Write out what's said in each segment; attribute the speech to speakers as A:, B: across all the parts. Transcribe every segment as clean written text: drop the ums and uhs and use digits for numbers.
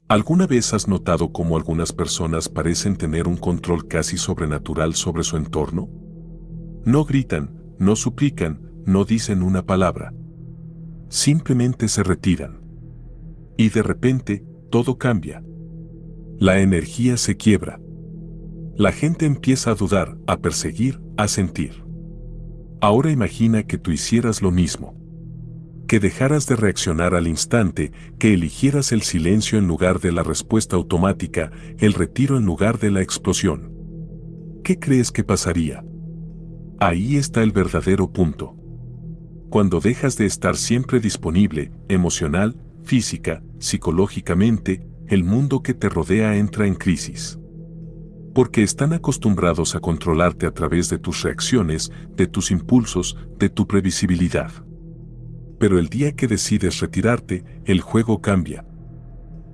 A: ¿Alguna vez has notado cómo algunas personas parecen tener un control casi sobrenatural sobre su entorno? No gritan, no suplican, no dicen una palabra. Simplemente se retiran. Y de repente, todo cambia. La energía se quiebra. La gente empieza a dudar, a perseguir, a sentir. Ahora imagina que tú hicieras lo mismo. Que dejaras de reaccionar al instante, que eligieras el silencio en lugar de la respuesta automática, el retiro en lugar de la explosión. ¿Qué crees que pasaría? Ahí está el verdadero punto. Cuando dejas de estar siempre disponible, emocional, física, psicológicamente, el mundo que te rodea entra en crisis. Porque están acostumbrados a controlarte a través de tus reacciones, de tus impulsos, de tu previsibilidad. Pero el día que decides retirarte, el juego cambia.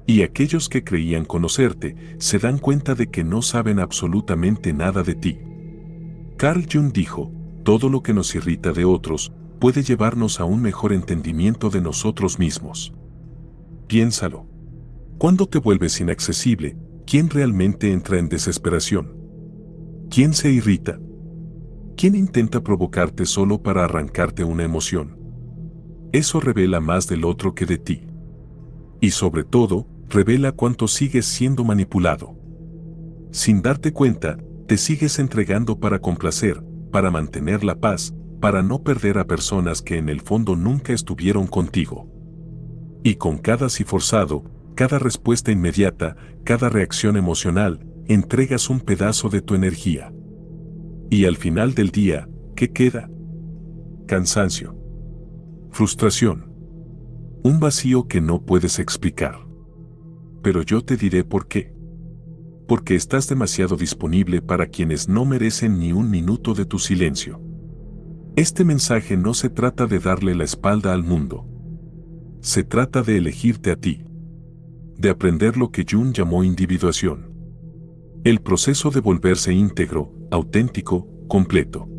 A: Y aquellos que creían conocerte se dan cuenta de que no saben absolutamente nada de ti. Carl Jung dijo, todo lo que nos irrita de otros puede llevarnos a un mejor entendimiento de nosotros mismos. Piénsalo. Cuando te vuelves inaccesible, ¿quién realmente entra en desesperación? ¿Quién se irrita? ¿Quién intenta provocarte solo para arrancarte una emoción? Eso revela más del otro que de ti. Y sobre todo, revela cuánto sigues siendo manipulado. Sin darte cuenta, te sigues entregando para complacer, para mantener la paz, para no perder a personas que en el fondo nunca estuvieron contigo. Y con cada sí forzado, cada respuesta inmediata, cada reacción emocional, entregas un pedazo de tu energía. Y al final del día, ¿qué queda? Cansancio. Frustración. Un vacío que no puedes explicar. Pero yo te diré por qué. Porque estás demasiado disponible para quienes no merecen ni un minuto de tu silencio. Este mensaje no se trata de darle la espalda al mundo. Se trata de elegirte a ti. De aprender lo que Jung llamó individuación. El proceso de volverse íntegro, auténtico, completo.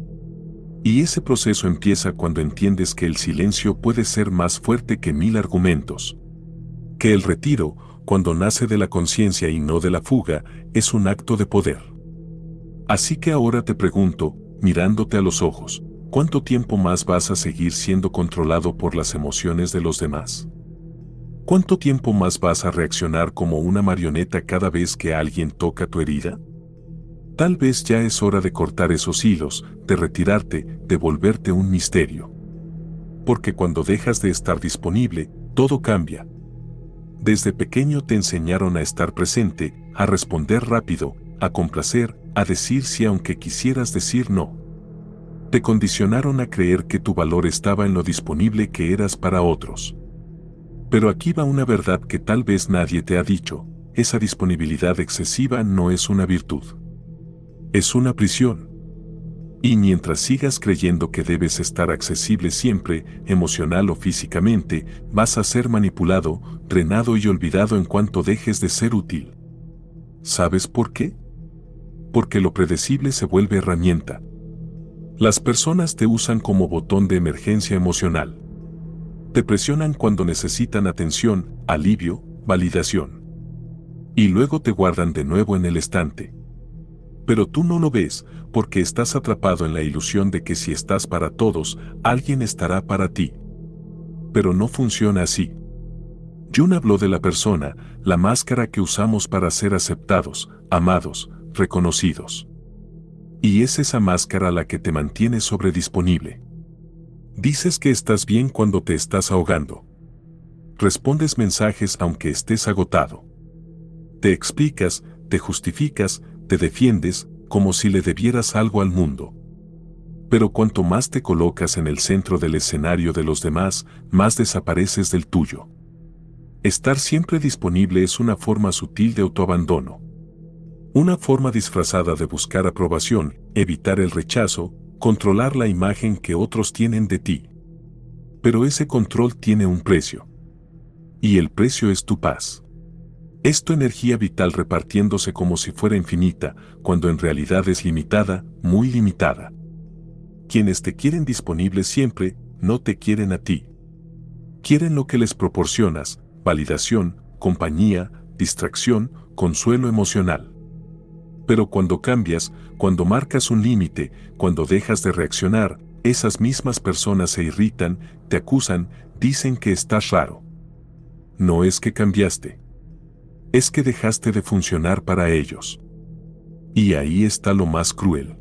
A: Y ese proceso empieza cuando entiendes que el silencio puede ser más fuerte que 1000 argumentos. Que el retiro, cuando nace de la conciencia y no de la fuga, es un acto de poder. Así que ahora te pregunto, mirándote a los ojos, ¿cuánto tiempo más vas a seguir siendo controlado por las emociones de los demás? ¿Cuánto tiempo más vas a reaccionar como una marioneta cada vez que alguien toca tu herida? Tal vez ya es hora de cortar esos hilos, de retirarte, de volverte un misterio. Porque cuando dejas de estar disponible, todo cambia. Desde pequeño te enseñaron a estar presente, a responder rápido, a complacer, a decir sí aunque quisieras decir no. Te condicionaron a creer que tu valor estaba en lo disponible que eras para otros. Pero aquí va una verdad que tal vez nadie te ha dicho, esa disponibilidad excesiva no es una virtud. Es una prisión. Y mientras sigas creyendo que debes estar accesible siempre, emocional o físicamente, vas a ser manipulado, drenado y olvidado en cuanto dejes de ser útil. ¿Sabes por qué? Porque lo predecible se vuelve herramienta. Las personas te usan como botón de emergencia emocional. Te presionan cuando necesitan atención, alivio, validación. Y luego te guardan de nuevo en el estante. Pero tú no lo ves, porque estás atrapado en la ilusión de que si estás para todos, alguien estará para ti. Pero no funciona así. Jung habló de la persona, la máscara que usamos para ser aceptados, amados, reconocidos. Y es esa máscara la que te mantiene sobredisponible. Dices que estás bien cuando te estás ahogando. Respondes mensajes aunque estés agotado. Te explicas, te justificas, te defiendes, como si le debieras algo al mundo. Pero cuanto más te colocas en el centro del escenario de los demás, más desapareces del tuyo. Estar siempre disponible es una forma sutil de autoabandono. Una forma disfrazada de buscar aprobación, evitar el rechazo, controlar la imagen que otros tienen de ti. Pero ese control tiene un precio. Y el precio es tu paz. Es tu energía vital repartiéndose como si fuera infinita, cuando en realidad es limitada, muy limitada. Quienes te quieren disponible siempre, no te quieren a ti. Quieren lo que les proporcionas, validación, compañía, distracción, consuelo emocional. Pero cuando cambias, cuando marcas un límite, cuando dejas de reaccionar, esas mismas personas se irritan, te acusan, dicen que estás raro. No es que cambiaste. Es que dejaste de funcionar para ellos. Y ahí está lo más cruel.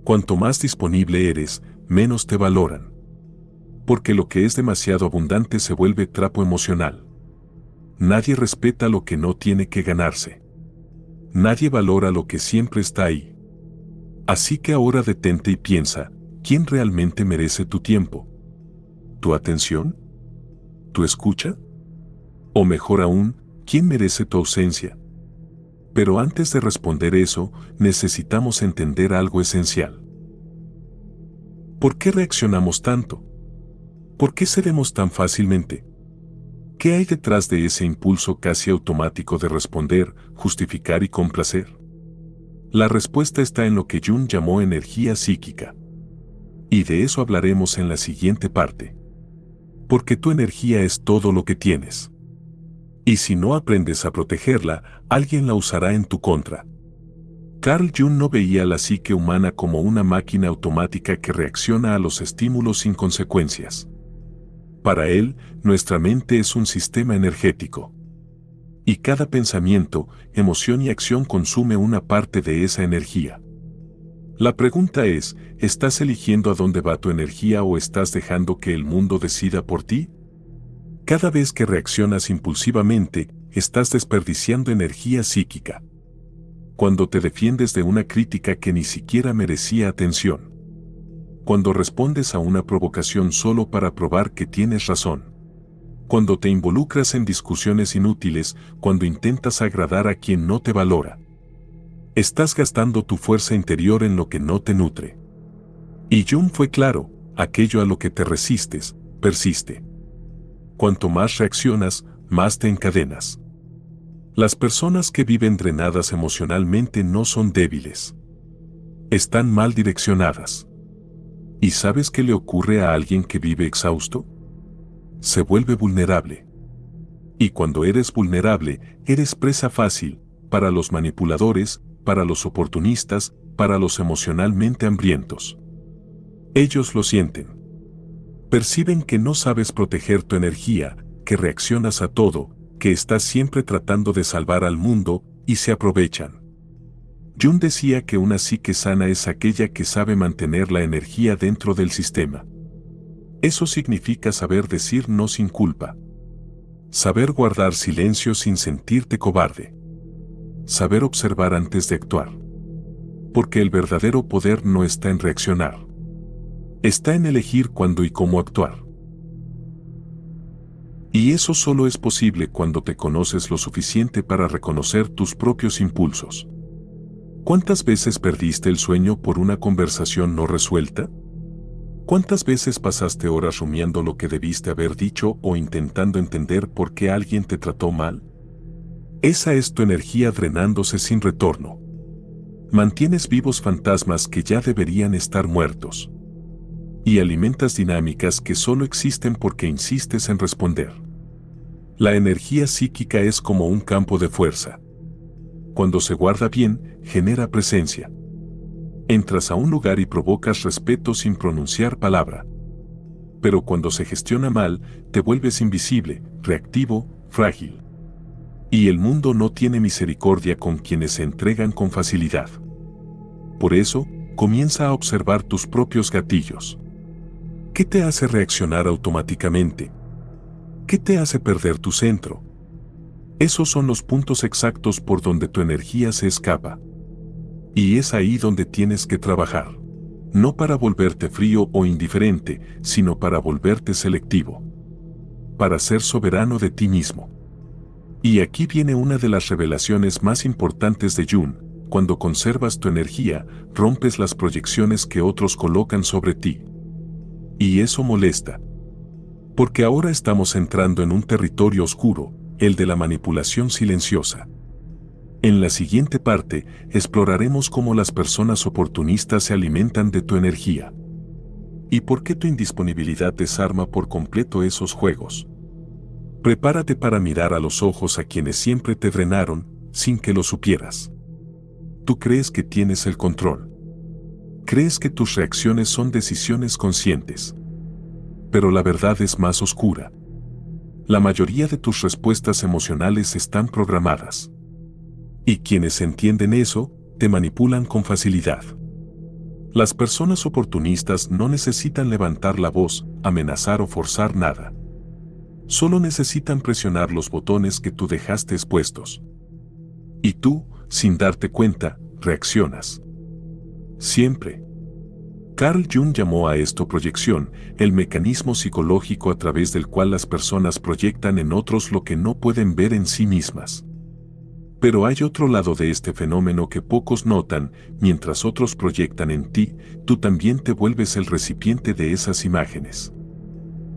A: Cuanto más disponible eres, menos te valoran. Porque lo que es demasiado abundante se vuelve trapo emocional. Nadie respeta lo que no tiene que ganarse. Nadie valora lo que siempre está ahí. Así que ahora detente y piensa, ¿quién realmente merece tu tiempo? ¿Tu atención? ¿Tu escucha? O mejor aún, ¿quién merece tu ausencia? Pero antes de responder eso, necesitamos entender algo esencial. ¿Por qué reaccionamos tanto? ¿Por qué cedemos tan fácilmente? ¿Qué hay detrás de ese impulso casi automático de responder, justificar y complacer? La respuesta está en lo que Jung llamó energía psíquica. Y de eso hablaremos en la siguiente parte. Porque tu energía es todo lo que tienes. Y si no aprendes a protegerla, alguien la usará en tu contra. Carl Jung no veía la psique humana como una máquina automática que reacciona a los estímulos sin consecuencias. Para él, nuestra mente es un sistema energético. Y cada pensamiento, emoción y acción consume una parte de esa energía. La pregunta es, ¿estás eligiendo a dónde va tu energía o estás dejando que el mundo decida por ti? Cada vez que reaccionas impulsivamente, estás desperdiciando energía psíquica. Cuando te defiendes de una crítica que ni siquiera merecía atención. Cuando respondes a una provocación solo para probar que tienes razón. Cuando te involucras en discusiones inútiles, cuando intentas agradar a quien no te valora. Estás gastando tu fuerza interior en lo que no te nutre. Y Jung fue claro, aquello a lo que te resistes, persiste. Cuanto más reaccionas, más te encadenas. Las personas que viven drenadas emocionalmente no son débiles. Están mal direccionadas. ¿Y sabes qué le ocurre a alguien que vive exhausto? Se vuelve vulnerable. Y cuando eres vulnerable, eres presa fácil, para los manipuladores, para los oportunistas, para los emocionalmente hambrientos. Ellos lo sienten. Perciben que no sabes proteger tu energía, que reaccionas a todo, que estás siempre tratando de salvar al mundo, y se aprovechan. Jung decía que una psique sana es aquella que sabe mantener la energía dentro del sistema. Eso significa saber decir no sin culpa. Saber guardar silencio sin sentirte cobarde. Saber observar antes de actuar. Porque el verdadero poder no está en reaccionar. Está en elegir cuándo y cómo actuar. Y eso solo es posible cuando te conoces lo suficiente para reconocer tus propios impulsos. ¿Cuántas veces perdiste el sueño por una conversación no resuelta? ¿Cuántas veces pasaste horas rumiando lo que debiste haber dicho o intentando entender por qué alguien te trató mal? Esa es tu energía drenándose sin retorno. Mantienes vivos fantasmas que ya deberían estar muertos. Y alimentas dinámicas que solo existen porque insistes en responder. La energía psíquica es como un campo de fuerza. Cuando se guarda bien, genera presencia. Entras a un lugar y provocas respeto sin pronunciar palabra. Pero cuando se gestiona mal, te vuelves invisible, reactivo, frágil. Y el mundo no tiene misericordia con quienes se entregan con facilidad. Por eso, comienza a observar tus propios gatillos. ¿Qué te hace reaccionar automáticamente? ¿Qué te hace perder tu centro? Esos son los puntos exactos por donde tu energía se escapa. Y es ahí donde tienes que trabajar. No para volverte frío o indiferente, sino para volverte selectivo. Para ser soberano de ti mismo. Y aquí viene una de las revelaciones más importantes de Jung. Cuando conservas tu energía, rompes las proyecciones que otros colocan sobre ti. Y eso molesta. Porque ahora estamos entrando en un territorio oscuro, el de la manipulación silenciosa. En la siguiente parte, exploraremos cómo las personas oportunistas se alimentan de tu energía. Y por qué tu indisponibilidad desarma por completo esos juegos. Prepárate para mirar a los ojos a quienes siempre te drenaron, sin que lo supieras. Tú crees que tienes el control. Crees que tus reacciones son decisiones conscientes. Pero la verdad es más oscura. La mayoría de tus respuestas emocionales están programadas. Y quienes entienden eso, te manipulan con facilidad. Las personas oportunistas no necesitan levantar la voz, amenazar o forzar nada. Solo necesitan presionar los botones que tú dejaste expuestos. Y tú, sin darte cuenta, reaccionas. Siempre. Carl Jung llamó a esto proyección, el mecanismo psicológico a través del cual las personas proyectan en otros lo que no pueden ver en sí mismas. Pero hay otro lado de este fenómeno que pocos notan: mientras otros proyectan en ti, tú también te vuelves el recipiente de esas imágenes.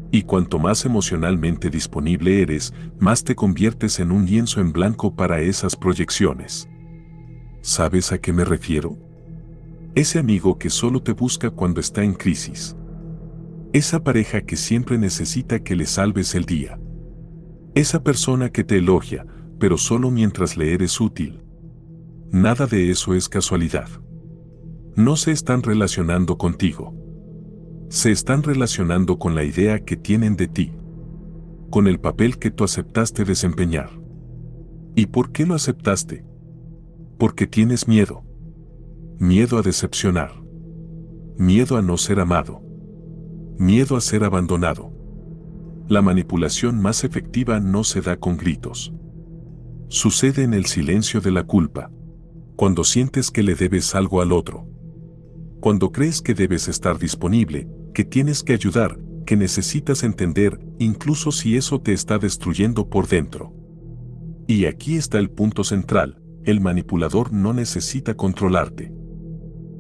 A: Y cuanto más emocionalmente disponible eres, más te conviertes en un lienzo en blanco para esas proyecciones. ¿Sabes a qué me refiero? Ese amigo que solo te busca cuando está en crisis. Esa pareja que siempre necesita que le salves el día. Esa persona que te elogia, pero solo mientras le eres útil. Nada de eso es casualidad. No se están relacionando contigo. Se están relacionando con la idea que tienen de ti. Con el papel que tú aceptaste desempeñar. ¿Y por qué lo aceptaste? Porque tienes miedo. Miedo a decepcionar. Miedo a no ser amado. Miedo a ser abandonado. La manipulación más efectiva no se da con gritos. Sucede en el silencio de la culpa. Cuando sientes que le debes algo al otro. Cuando crees que debes estar disponible, que tienes que ayudar, que necesitas entender, incluso si eso te está destruyendo por dentro. Y aquí está el punto central: el manipulador no necesita controlarte.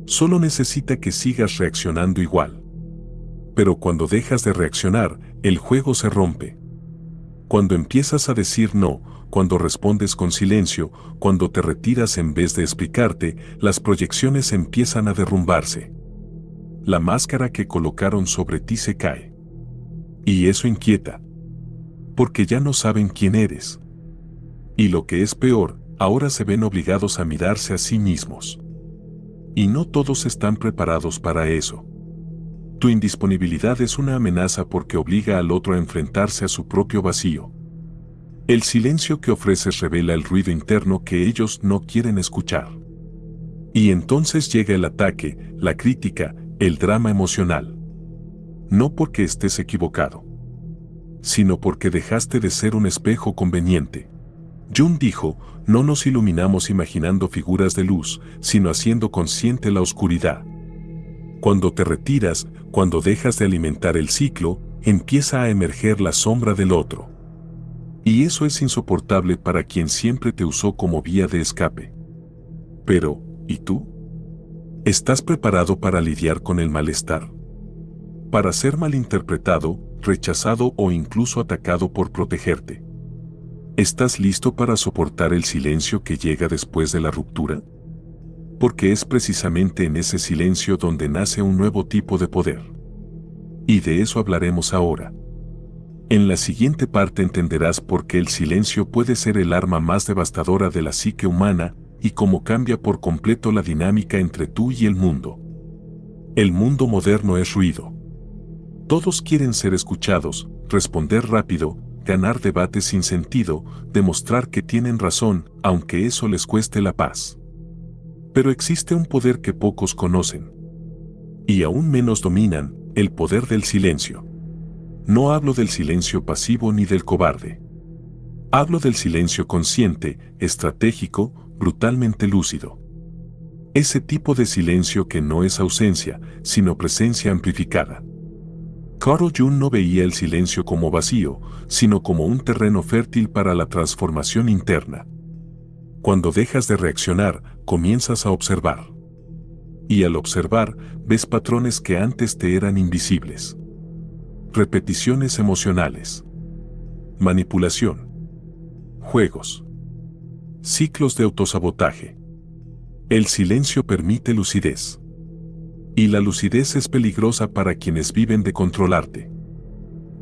A: Solo necesita que sigas reaccionando igual. Pero cuando dejas de reaccionar, el juego se rompe. Cuando empiezas a decir no, cuando respondes con silencio, cuando te retiras en vez de explicarte, las proyecciones empiezan a derrumbarse. La máscara que colocaron sobre ti se cae. Y eso inquieta. Porque ya no saben quién eres. Y lo que es peor, ahora se ven obligados a mirarse a sí mismos. Y no todos están preparados para eso. Tu indisponibilidad es una amenaza porque obliga al otro a enfrentarse a su propio vacío. El silencio que ofreces revela el ruido interno que ellos no quieren escuchar. Y entonces llega el ataque, la crítica, el drama emocional. No porque estés equivocado, sino porque dejaste de ser un espejo conveniente. Jung dijo: no nos iluminamos imaginando figuras de luz, sino haciendo consciente la oscuridad. Cuando te retiras, cuando dejas de alimentar el ciclo, empieza a emerger la sombra del otro. Y eso es insoportable para quien siempre te usó como vía de escape. Pero, ¿y tú? ¿Estás preparado para lidiar con el malestar? Para ser malinterpretado, rechazado o incluso atacado por protegerte. ¿Estás listo para soportar el silencio que llega después de la ruptura? Porque es precisamente en ese silencio donde nace un nuevo tipo de poder. Y de eso hablaremos ahora. En la siguiente parte entenderás por qué el silencio puede ser el arma más devastadora de la psique humana y cómo cambia por completo la dinámica entre tú y el mundo. El mundo moderno es ruido. Todos quieren ser escuchados, responder rápido, ganar debates sin sentido, demostrar que tienen razón, aunque eso les cueste la paz. Pero existe un poder que pocos conocen. Y aún menos dominan: el poder del silencio. No hablo del silencio pasivo ni del cobarde. Hablo del silencio consciente, estratégico, brutalmente lúcido. Ese tipo de silencio que no es ausencia, sino presencia amplificada. Carl Jung no veía el silencio como vacío, sino como un terreno fértil para la transformación interna. Cuando dejas de reaccionar, comienzas a observar. Y al observar, ves patrones que antes te eran invisibles. Repeticiones emocionales. Manipulación. Juegos. Ciclos de autosabotaje. El silencio permite lucidez. Y la lucidez es peligrosa para quienes viven de controlarte.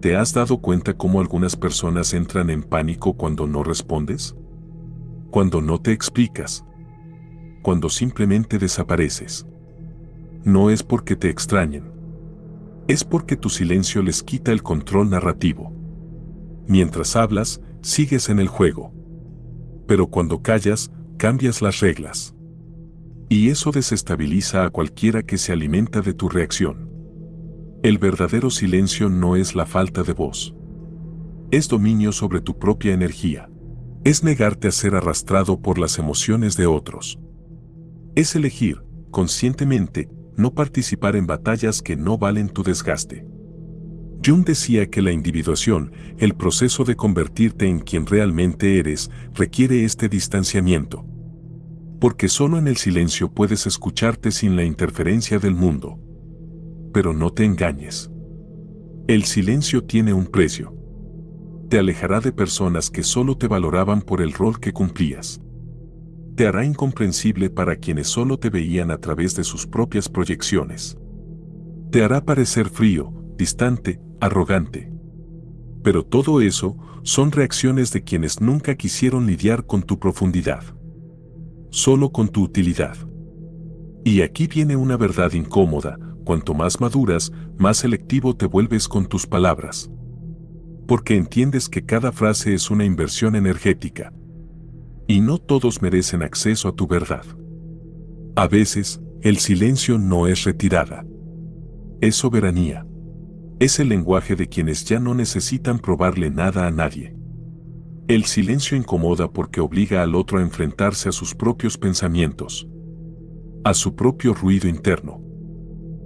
A: ¿Te has dado cuenta cómo algunas personas entran en pánico cuando no respondes? Cuando no te explicas. Cuando simplemente desapareces. No es porque te extrañen. Es porque tu silencio les quita el control narrativo. Mientras hablas, sigues en el juego. Pero cuando callas, cambias las reglas. Y eso desestabiliza a cualquiera que se alimenta de tu reacción. El verdadero silencio no es la falta de voz. Es dominio sobre tu propia energía. Es negarte a ser arrastrado por las emociones de otros. Es elegir, conscientemente, no participar en batallas que no valen tu desgaste. Jung decía que la individuación, el proceso de convertirte en quien realmente eres, requiere este distanciamiento. Porque solo en el silencio puedes escucharte sin la interferencia del mundo. Pero no te engañes. El silencio tiene un precio. Te alejará de personas que solo te valoraban por el rol que cumplías. Te hará incomprensible para quienes solo te veían a través de sus propias proyecciones. Te hará parecer frío, distante, arrogante. Pero todo eso son reacciones de quienes nunca quisieron lidiar con tu profundidad. Solo con tu utilidad. Y aquí viene una verdad incómoda: cuanto más maduras, más selectivo te vuelves con tus palabras. Porque entiendes que cada frase es una inversión energética. Y no todos merecen acceso a tu verdad. A veces, el silencio no es retirada. Es soberanía. Es el lenguaje de quienes ya no necesitan probarle nada a nadie. El silencio incomoda porque obliga al otro a enfrentarse a sus propios pensamientos. A su propio ruido interno.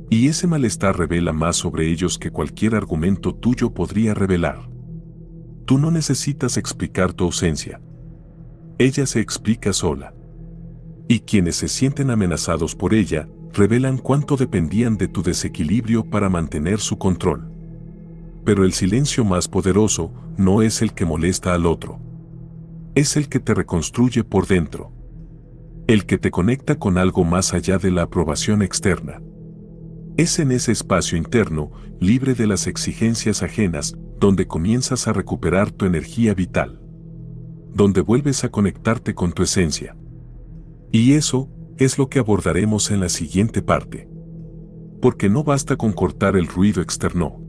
A: Y ese malestar revela más sobre ellos que cualquier argumento tuyo podría revelar. Tú no necesitas explicar tu ausencia. Ella se explica sola. Y quienes se sienten amenazados por ella, revelan cuánto dependían de tu desequilibrio para mantener su control. Pero el silencio más poderoso no es el que molesta al otro. Es el que te reconstruye por dentro. El que te conecta con algo más allá de la aprobación externa. Es en ese espacio interno, libre de las exigencias ajenas, donde comienzas a recuperar tu energía vital. Donde vuelves a conectarte con tu esencia. Y eso es lo que abordaremos en la siguiente parte. Porque no basta con cortar el ruido externo.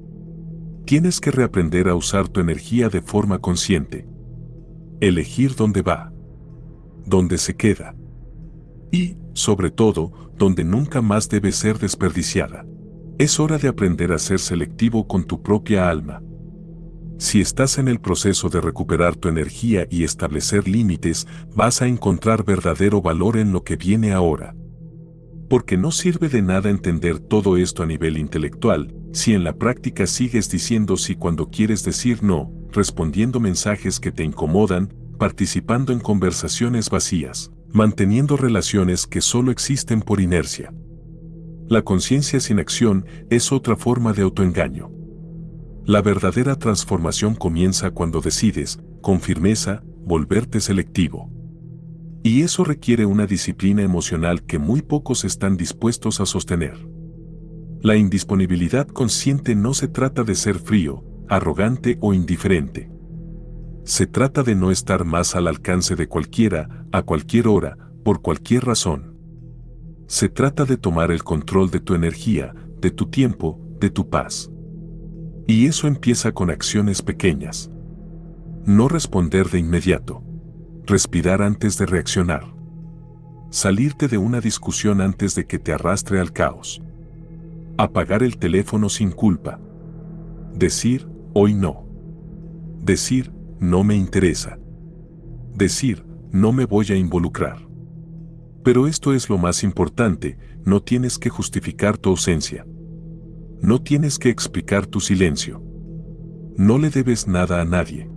A: Tienes que reaprender a usar tu energía de forma consciente. Elegir dónde va. Dónde se queda. Y, sobre todo, donde nunca más debe ser desperdiciada. Es hora de aprender a ser selectivo con tu propia alma. Si estás en el proceso de recuperar tu energía y establecer límites, vas a encontrar verdadero valor en lo que viene ahora. Porque no sirve de nada entender todo esto a nivel intelectual, si en la práctica sigues diciendo sí cuando quieres decir no, respondiendo mensajes que te incomodan, participando en conversaciones vacías, manteniendo relaciones que solo existen por inercia. La conciencia sin acción es otra forma de autoengaño. La verdadera transformación comienza cuando decides, con firmeza, volverte selectivo. Y eso requiere una disciplina emocional que muy pocos están dispuestos a sostener. La indisponibilidad consciente no se trata de ser frío, arrogante o indiferente. Se trata de no estar más al alcance de cualquiera, a cualquier hora, por cualquier razón. Se trata de tomar el control de tu energía, de tu tiempo, de tu paz. Y eso empieza con acciones pequeñas. No responder de inmediato. Respirar antes de reaccionar. Salirte de una discusión antes de que te arrastre al caos. Apagar el teléfono sin culpa. Decir, hoy no. Decir, no me interesa. Decir, no me voy a involucrar. Pero esto es lo más importante, no tienes que justificar tu ausencia. No tienes que explicar tu silencio. No le debes nada a nadie.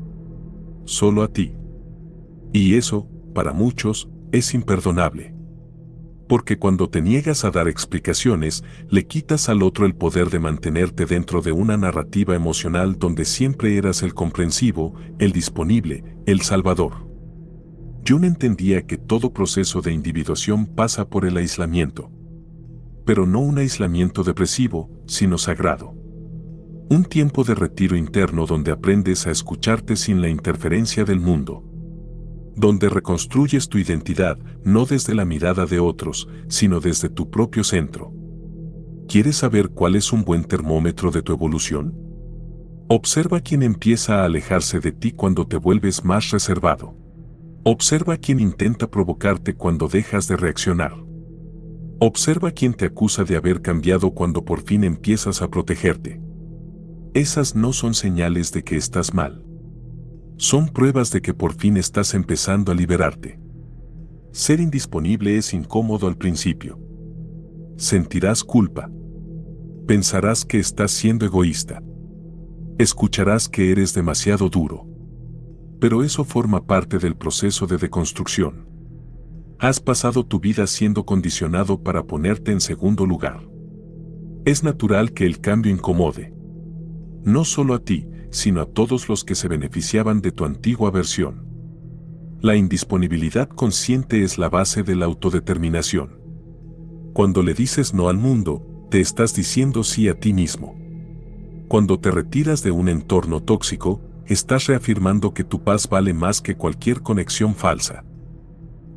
A: Solo a ti. Y eso, para muchos, es imperdonable. Porque cuando te niegas a dar explicaciones, le quitas al otro el poder de mantenerte dentro de una narrativa emocional donde siempre eras el comprensivo, el disponible, el salvador. Jung entendía que todo proceso de individuación pasa por el aislamiento. Pero no un aislamiento depresivo, sino sagrado. Un tiempo de retiro interno donde aprendes a escucharte sin la interferencia del mundo. Donde reconstruyes tu identidad no desde la mirada de otros, sino desde tu propio centro. ¿Quieres saber cuál es un buen termómetro de tu evolución? Observa quién empieza a alejarse de ti cuando te vuelves más reservado. Observa quién intenta provocarte cuando dejas de reaccionar. Observa quién te acusa de haber cambiado cuando por fin empiezas a protegerte. Esas no son señales de que estás mal. Son pruebas de que por fin estás empezando a liberarte. Ser indisponible es incómodo al principio. Sentirás culpa. Pensarás que estás siendo egoísta. Escucharás que eres demasiado duro. Pero eso forma parte del proceso de deconstrucción. Has pasado tu vida siendo condicionado para ponerte en segundo lugar. Es natural que el cambio incomode. No solo a ti, sino a todos los que se beneficiaban de tu antigua versión. La indisponibilidad consciente es la base de la autodeterminación. Cuando le dices no al mundo, te estás diciendo sí a ti mismo. Cuando te retiras de un entorno tóxico, estás reafirmando que tu paz vale más que cualquier conexión falsa.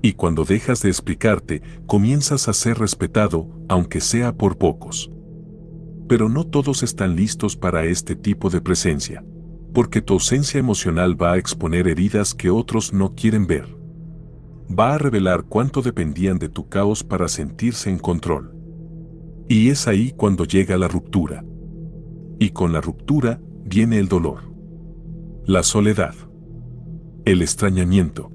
A: Y cuando dejas de explicarte, comienzas a ser respetado, aunque sea por pocos. Pero no todos están listos para este tipo de presencia, porque tu ausencia emocional va a exponer heridas que otros no quieren ver. Va a revelar cuánto dependían de tu caos para sentirse en control. Y es ahí cuando llega la ruptura. Y con la ruptura viene el dolor, la soledad, el extrañamiento,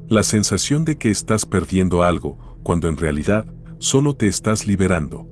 A: la sensación de que estás perdiendo algo, cuando en realidad solo te estás liberando.